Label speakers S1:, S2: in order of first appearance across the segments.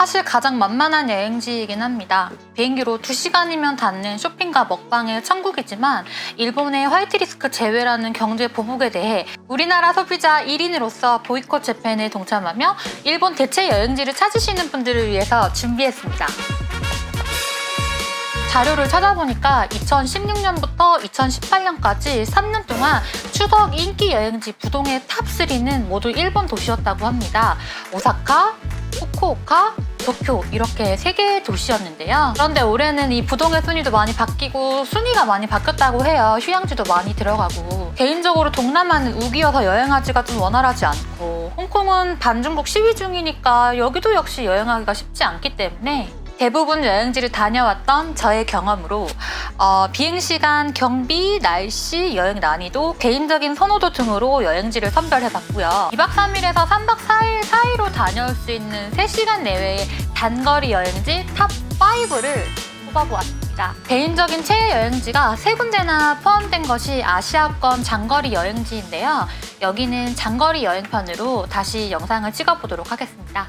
S1: 사실 가장 만만한 여행지이긴 합니다. 비행기로 2시간이면 닿는 쇼핑과 먹방의 천국이지만 일본의 화이트리스크 제외라는 경제 보복에 대해 우리나라 소비자 1인으로서 보이콧 재팬에 동참하며 일본 대체 여행지를 찾으시는 분들을 위해서 준비했습니다. 자료를 찾아보니까 2016년부터 2018년까지 3년 동안 추석 인기 여행지 부동의 탑3는 모두 일본 도시였다고 합니다. 오사카, 후쿠오카, 도쿄 이렇게 3개의 도시였는데요. 그런데 올해는 이 부동의 순위도 많이 바뀌고 순위가 많이 바뀌었다고 해요. 휴양지도 많이 들어가고. 개인적으로 동남아는 우기여서 여행하기가 좀 원활하지 않고 홍콩은 반중국 시위 중이니까 여기도 역시 여행하기가 쉽지 않기 때문에 대부분 여행지를 다녀왔던 저의 경험으로 비행시간, 경비, 날씨, 여행 난이도, 개인적인 선호도 등으로 여행지를 선별해봤고요. 2박 3일에서 3박 4일 사이로 다녀올 수 있는 3시간 내외의 단거리 여행지 탑5를 뽑아보았습니다. 개인적인 최애 여행지가 3군데나 포함된 것이 아시아권 장거리 여행지인데요. 여기는 장거리 여행편으로 다시 영상을 찍어보도록 하겠습니다.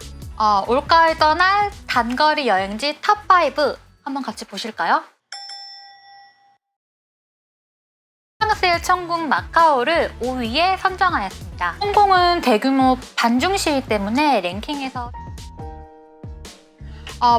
S1: 올가을 떠날 단거리 여행지 탑5 한번 같이 보실까요? 프랑스의 천국 마카오를 5위에 선정하였습니다. 홍콩은 대규모 반중시이기 때문에 랭킹에서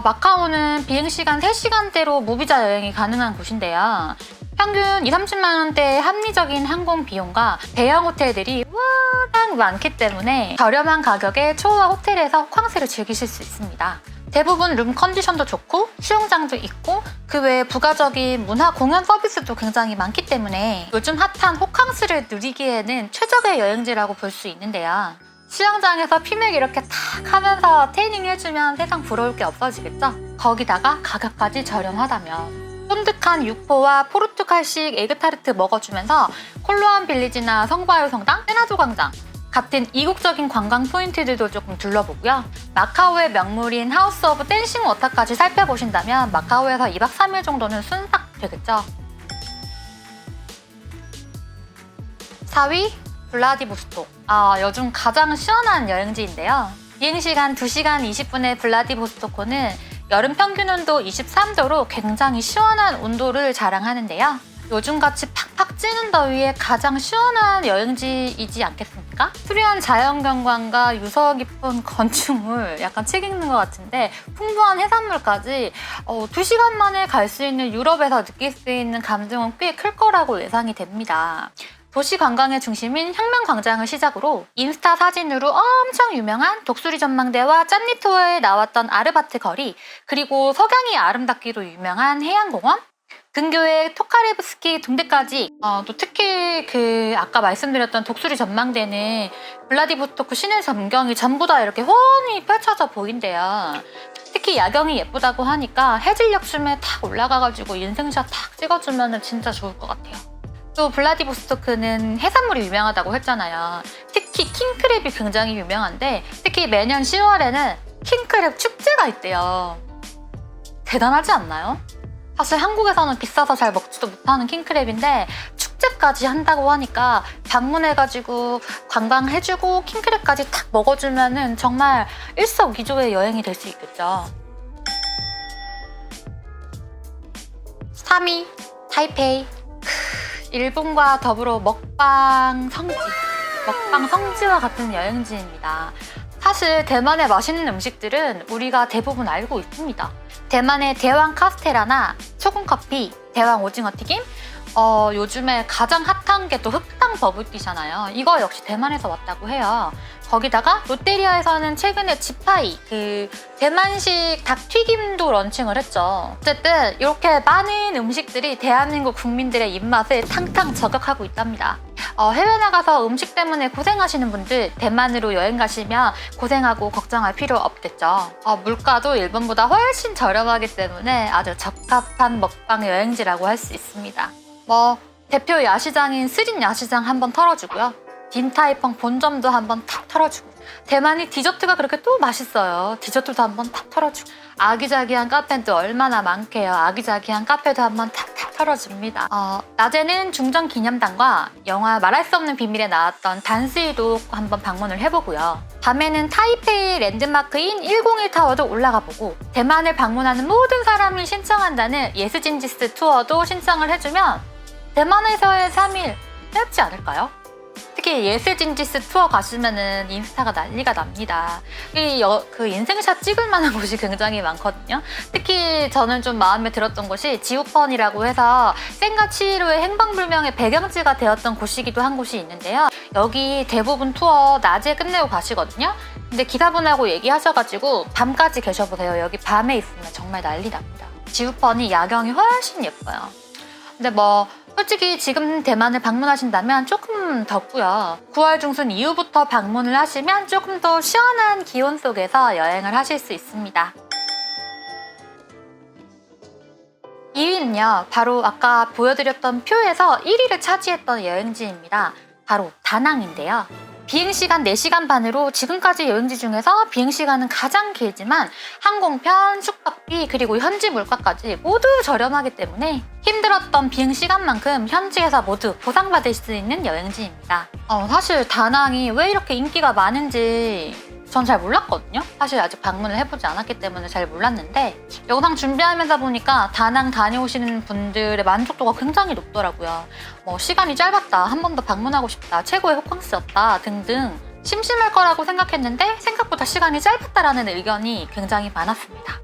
S1: 마카오는 비행시간 3시간대로 무비자 여행이 가능한 곳인데요. 평균 2~30만 원대의 합리적인 항공 비용과 대형 호텔들이 워낙 많기 때문에 저렴한 가격에 초호화 호텔에서 쾅스를 즐기실 수 있습니다. 대부분 룸 컨디션도 좋고 수영장도 있고 그 외에 부가적인 문화 공연 서비스도 굉장히 많기 때문에 요즘 핫한 호캉스를 누리기에는 최적의 여행지라고 볼 수 있는데요. 수영장에서 피맥 이렇게 탁 하면서 태닝 해주면 세상 부러울 게 없어지겠죠? 거기다가 가격까지 저렴하다면 쫀득한 육포와 포르투갈식 에그타르트 먹어주면서 콜로안 빌리지나 성과요 성당, 세나도 광장 같은 이국적인 관광 포인트들도 조금 둘러보고요. 마카오의 명물인 하우스 오브 댄싱 워터까지 살펴보신다면 마카오에서 2박 3일 정도는 순삭 되겠죠. 4위 블라디보스톡. 요즘 가장 시원한 여행지인데요. 비행시간 2시간 20분의 블라디보스토크는 여름 평균 온도 23도로 굉장히 시원한 온도를 자랑하는데요. 요즘같이 팍팍 찌는 더위에 가장 시원한 여행지이지 않겠습니까? 수려한 자연경관과 유서 깊은 건축물, 약간 책 읽는 것 같은데 풍부한 해산물까지 2시간 만에 갈 수 있는 유럽에서 느낄 수 있는 감정은 꽤 클 거라고 예상이 됩니다. 도시 관광의 중심인 혁명광장을 시작으로 인스타 사진으로 엄청 유명한 독수리 전망대와 짠리투어에 나왔던 아르바트 거리, 그리고 석양이 아름답기로 유명한 해양공원, 근교의 토카레브스키 둥대까지 또 특히 아까 말씀드렸던 독수리 전망대는 블라디보스토크 시내 전경이 전부 다 이렇게 훤히 펼쳐져 보인대요. 특히 야경이 예쁘다고 하니까 해질녘쯤에 탁 올라가가지고 인생샷 탁 찍어주면 진짜 좋을 것 같아요. 또 블라디보스토크는 해산물이 유명하다고 했잖아요. 특히 킹크랩이 굉장히 유명한데 특히 매년 10월에는 킹크랩 축제가 있대요. 대단하지 않나요? 사실 한국에서는 비싸서 잘 먹지도 못하는 킹크랩인데 축제까지 한다고 하니까 방문해가지고 관광해주고 킹크랩까지 탁 먹어주면 정말 일석이조의 여행이 될 수 있겠죠. 3위 타이페이. 일본과 더불어 먹방 성지와 같은 여행지입니다. 사실 대만의 맛있는 음식들은 우리가 대부분 알고 있습니다. 대만의 대왕 카스테라나 소금커피, 대왕 오징어 튀김, 요즘에 가장 핫한 게 또 흑당 버블티잖아요. 이거 역시 대만에서 왔다고 해요. 거기다가 롯데리아에서는 최근에 지파이, 대만식 닭튀김도 런칭을 했죠. 어쨌든 이렇게 많은 음식들이 대한민국 국민들의 입맛을 탕탕 저격하고 있답니다. 해외 나가서 음식 때문에 고생하시는 분들 대만으로 여행 가시면 고생하고 걱정할 필요 없겠죠. 물가도 일본보다 훨씬 저렴하기 때문에 아주 적합한 먹방 여행지라고 할 수 있습니다. 대표 야시장인 스린 야시장 한번 털어주고요. 딘타이펑 본점도 한번 탁 털어주고 대만이 디저트가 그렇게 또 맛있어요. 디저트도 한번 탁 털어주고 아기자기한 카페도 얼마나 많게요. 아기자기한 카페도 한번 탁탁 털어줍니다. 낮에는 중정기념당과 영화 말할 수 없는 비밀에 나왔던 단스이도 한번 방문을 해보고요. 밤에는 타이페이 랜드마크인 101타워도 올라가 보고 대만을 방문하는 모든 사람이 신청한다는 예스진지스 투어도 신청을 해주면 대만에서의 3일 짧지 않을까요? 특히 예스진지스 투어 가시면은 인스타가 난리가 납니다. 그 인생샷 찍을 만한 곳이 굉장히 많거든요. 특히 저는 좀 마음에 들었던 곳이 지우펀이라고 해서 센과 치히로의 행방불명의 배경지가 되었던 곳이기도 한 곳이 있는데요. 여기 대부분 투어 낮에 끝내고 가시거든요. 근데 기사분하고 얘기하셔가지고 밤까지 계셔보세요. 여기 밤에 있으면 정말 난리 납니다. 지우펀이 야경이 훨씬 예뻐요. 근데 솔직히 지금 대만을 방문하신다면 조금 덥고요. 9월 중순 이후부터 방문을 하시면 조금 더 시원한 기온 속에서 여행을 하실 수 있습니다. 2위는요. 바로 아까 보여드렸던 표에서 1위를 차지했던 여행지입니다. 바로 다낭인데요. 비행시간 4시간 반으로 지금까지 여행지 중에서 비행시간은 가장 길지만 항공편, 숙박비, 그리고 현지 물가까지 모두 저렴하기 때문에 힘들었던 비행시간만큼 현지에서 모두 보상받을 수 있는 여행지입니다. 사실 다낭이 왜 이렇게 인기가 많은지 전 잘 몰랐거든요. 사실 아직 방문을 해보지 않았기 때문에 잘 몰랐는데 영상 준비하면서 보니까 다낭 다녀오시는 분들의 만족도가 굉장히 높더라고요. 시간이 짧았다, 한 번 더 방문하고 싶다, 최고의 호캉스였다 등등 심심할 거라고 생각했는데 생각보다 시간이 짧았다라는 의견이 굉장히 많았습니다.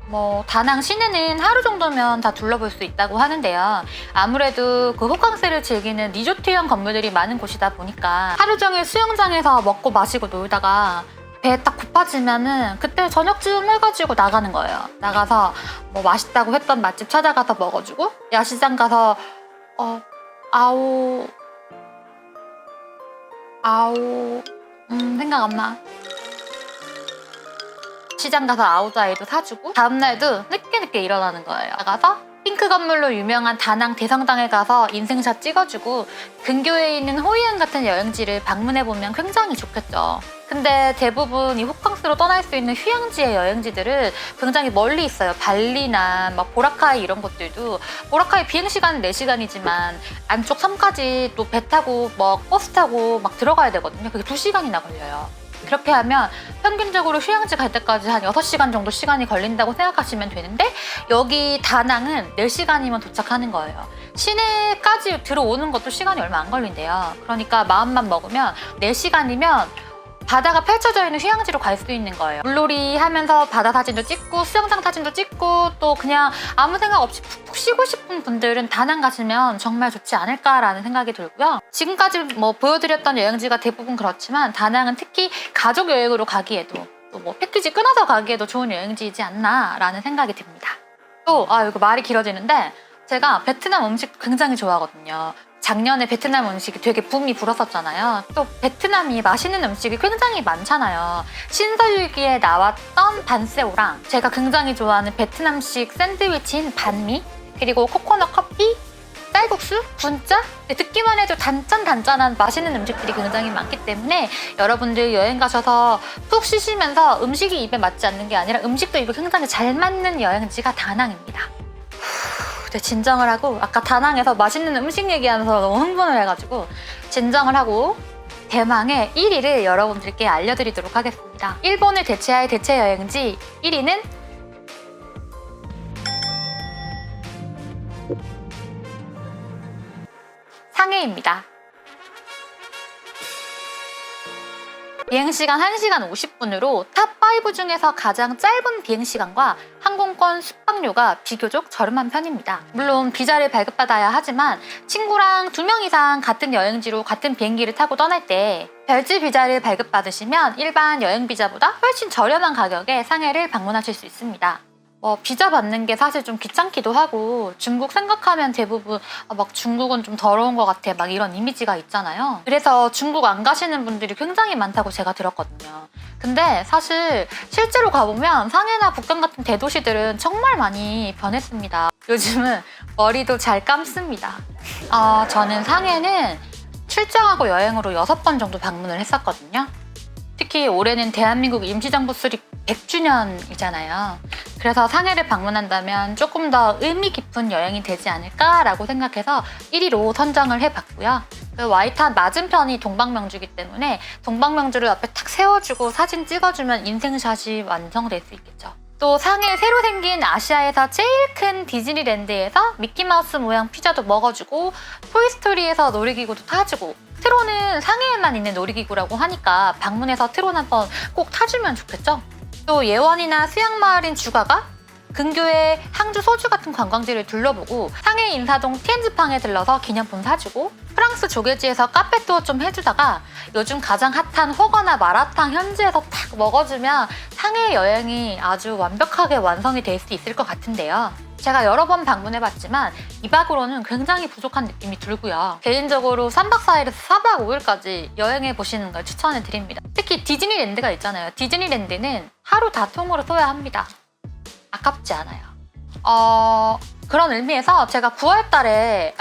S1: 다낭 시내는 하루 정도면 다 둘러볼 수 있다고 하는데요. 아무래도 그 호캉스를 즐기는 리조트형 건물들이 많은 곳이다 보니까 하루 종일 수영장에서 먹고 마시고 놀다가 배 딱 고파지면은 그때 저녁쯤 해가지고 나가는 거예요. 나가서 맛있다고 했던 맛집 찾아가서 먹어주고 야시장 가서 생각 안 나. 시장 가서 아오자이도 사주고 다음날도 늦게 일어나는 거예요. 나가서 핑크 건물로 유명한 다낭 대성당에 가서 인생샷 찍어주고 근교에 있는 호이안 같은 여행지를 방문해보면 굉장히 좋겠죠. 근데 대부분 이 호캉스로 떠날 수 있는 휴양지의 여행지들은 굉장히 멀리 있어요. 발리나 보라카이 이런 것들도 보라카이 비행시간은 4시간이지만 안쪽 섬까지 또 배 타고 버스 타고 들어가야 되거든요. 그게 2시간이나 걸려요. 그렇게 하면 평균적으로 휴양지 갈 때까지 한 6시간 정도 시간이 걸린다고 생각하시면 되는데 여기 다낭은 4시간이면 도착하는 거예요. 시내까지 들어오는 것도 시간이 얼마 안 걸린대요. 그러니까 마음만 먹으면 4시간이면 바다가 펼쳐져 있는 휴양지로 갈 수 있는 거예요. 물놀이 하면서 바다 사진도 찍고 수영장 사진도 찍고 또 그냥 아무 생각 없이 푹푹 쉬고 싶은 분들은 다낭 가시면 정말 좋지 않을까라는 생각이 들고요. 지금까지 보여드렸던 여행지가 대부분 그렇지만 다낭은 특히 가족 여행으로 가기에도 또 패키지 끊어서 가기에도 좋은 여행지이지 않나라는 생각이 듭니다. 또 이거 말이 길어지는데 제가 베트남 음식 굉장히 좋아하거든요. 작년에 베트남 음식이 되게 붐이 불었었잖아요. 또 베트남이 맛있는 음식이 굉장히 많잖아요. 신서유기에 나왔던 반세오랑 제가 굉장히 좋아하는 베트남식 샌드위치인 반미, 그리고 코코넛 커피, 쌀국수, 분짜, 듣기만 해도 단짠단짠한 맛있는 음식들이 굉장히 많기 때문에 여러분들 여행 가셔서 푹 쉬시면서 음식이 입에 맞지 않는 게 아니라 음식도 입에 굉장히 잘 맞는 여행지가 다낭입니다. 진정을 하고 아까 다낭에서 맛있는 음식 얘기하면서 너무 흥분을 해가지고 진정을 하고 대망의 1위를 여러분들께 알려드리도록 하겠습니다. 일본을 대체할 대체 여행지 1위는 상해입니다. 비행시간 1시간 50분으로 탑5 중에서 가장 짧은 비행시간과 항공권 숙박료가 비교적 저렴한 편입니다. 물론 비자를 발급받아야 하지만 친구랑 2명 이상 같은 여행지로 같은 비행기를 타고 떠날 때 별지 비자를 발급받으시면 일반 여행 비자보다 훨씬 저렴한 가격에 상해를 방문하실 수 있습니다. 비자 받는 게 사실 좀 귀찮기도 하고 중국 생각하면 대부분 중국은 좀 더러운 것 같아 이런 이미지가 있잖아요. 그래서 중국 안 가시는 분들이 굉장히 많다고 제가 들었거든요. 근데 사실 실제로 가보면 상해나 북경 같은 대도시들은 정말 많이 변했습니다. 요즘은 머리도 잘 감습니다. 저는 상해는 출장하고 여행으로 6번 정도 방문을 했었거든요. 특히 올해는 대한민국 임시정부 수립 100주년이잖아요. 그래서 상해를 방문한다면 조금 더 의미 깊은 여행이 되지 않을까라고 생각해서 1위로 선정을 해봤고요. 그 와이탄 맞은편이 동방명주이기 때문에 동방명주를 앞에 탁 세워주고 사진 찍어주면 인생샷이 완성될 수 있겠죠. 또 상해 새로 생긴 아시아에서 제일 큰 디즈니랜드에서 미키마우스 모양 피자도 먹어주고 토이스토리에서 놀이기구도 타주고 트론은 상해에만 있는 놀이기구라고 하니까 방문해서 트론 한번 꼭 타주면 좋겠죠? 또 예원이나 수양마을인 주가가 근교의 항주 소주 같은 관광지를 둘러보고 상해 인사동 티엔즈팡에 들러서 기념품 사주고 프랑스 조개지에서 카페 투어 좀 해주다가 요즘 가장 핫한 호거나 마라탕 현지에서 탁 먹어주면 상해 여행이 아주 완벽하게 완성이 될 수 있을 것 같은데요. 제가 여러 번 방문해봤지만 2박으로는 굉장히 부족한 느낌이 들고요. 개인적으로 3박 4일에서 4박 5일까지 여행해보시는 걸 추천해드립니다. 특히 디즈니랜드가 있잖아요. 디즈니랜드는 하루 다 통으로 써야 합니다. 아깝지 않아요. 그런 의미에서 제가 9월달에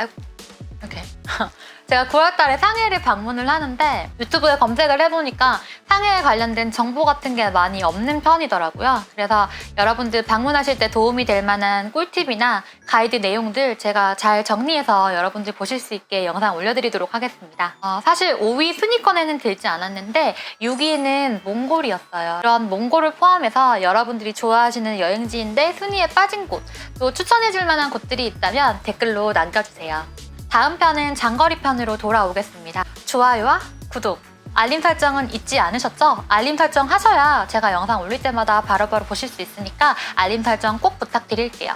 S1: 제가 9월달에 상해를 방문을 하는데 유튜브에 검색을 해보니까 상해에 관련된 정보 같은 게 많이 없는 편이더라고요. 그래서 여러분들 방문하실 때 도움이 될 만한 꿀팁이나 가이드 내용들 제가 잘 정리해서 여러분들 보실 수 있게 영상 올려드리도록 하겠습니다. 사실 5위 순위권에는 들지 않았는데 6위는 몽골이었어요. 그런 몽골을 포함해서 여러분들이 좋아하시는 여행지인데 순위에 빠진 곳, 또 추천해줄 만한 곳들이 있다면 댓글로 남겨주세요. 다음 편은 장거리 편으로 돌아오겠습니다. 좋아요와 구독, 알림 설정은 잊지 않으셨죠? 알림 설정 하셔야 제가 영상 올릴 때마다 바로바로 보실 수 있으니까 알림 설정 꼭 부탁드릴게요.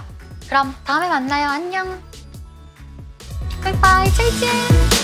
S1: 그럼 다음에 만나요. 안녕. 바이바이. 짤짤.